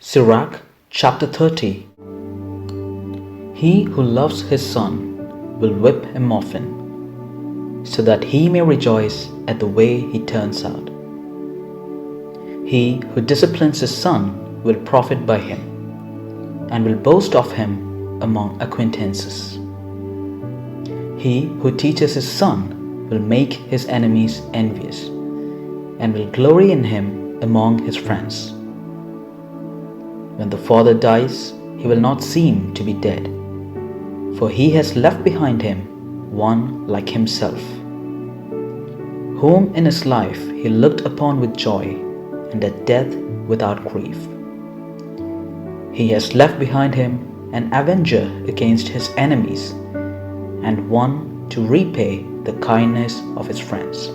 Sirach chapter 30. He who loves his son will whip him often, so that he may rejoice at the way he turns out. He who disciplines his son will profit by him, and will boast of him among acquaintances. He who teaches his son will make his enemies envious, and will glory in him among his friends. When the father dies, he will not seem to be dead, for he has left behind him one like himself, whom in his life he looked upon with joy, and at death without grief. He has left behind him an avenger against his enemies, and one to repay the kindness of his friends.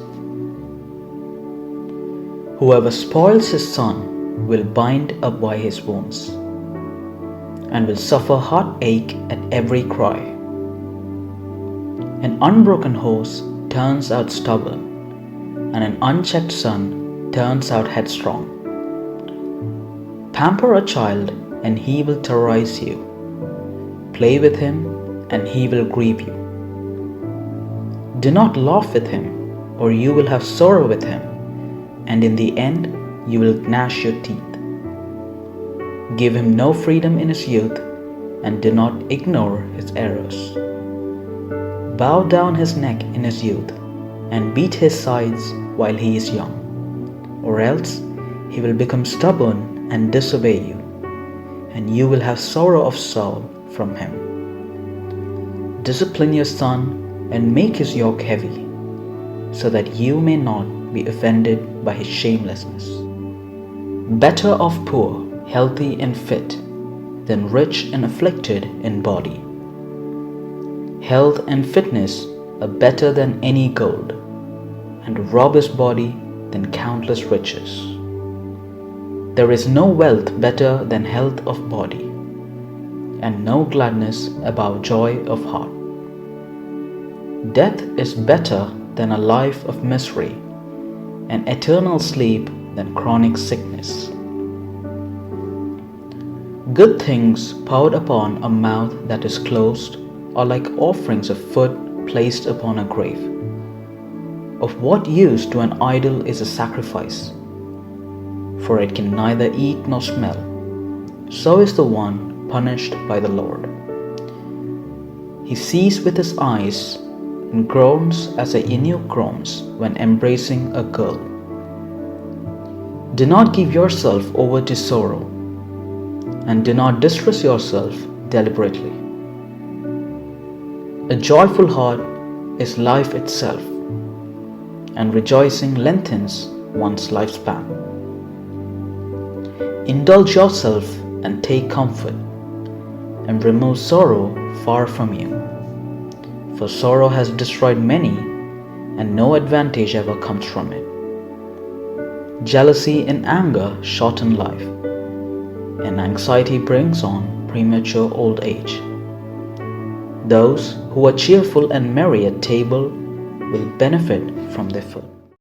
Whoever spoils his son will bind up by his wounds, and will suffer heartache at every cry. An unbroken horse turns out stubborn, and an unchecked son turns out headstrong. Pamper a child, and he will terrorize you. Play with him, and he will grieve you. Do not laugh with him, or you will have sorrow with him, and in the end you will gnash your teeth. Give him no freedom in his youth, and do not ignore his errors. Bow down his neck in his youth, and beat his sides while he is young, or else he will become stubborn and disobey you, and you will have sorrow of soul from him. Discipline your son and make his yoke heavy, so that you may not be offended by his shamelessness. Better off poor, healthy and fit, than rich and afflicted in body. Health and fitness are better than any gold, and a robust body than countless riches. There is no wealth better than health of body, and no gladness above joy of heart. Death is better than a life of misery, and eternal sleep than chronic sickness. Good things poured upon a mouth that is closed are like offerings of food placed upon a grave. Of what use to an idol is a sacrifice? For it can neither eat nor smell. So is the one punished by the Lord. He sees with his eyes and groans as a eunuch groans when embracing a girl. Do not give yourself over to sorrow, and do not distress yourself deliberately. A joyful heart is life itself, and rejoicing lengthens one's lifespan. Indulge yourself and take comfort, and remove sorrow far from you. For sorrow has destroyed many, and no advantage ever comes from it. Jealousy and anger shorten life, and anxiety brings on premature old age. Those who are cheerful and merry at table will benefit from their food.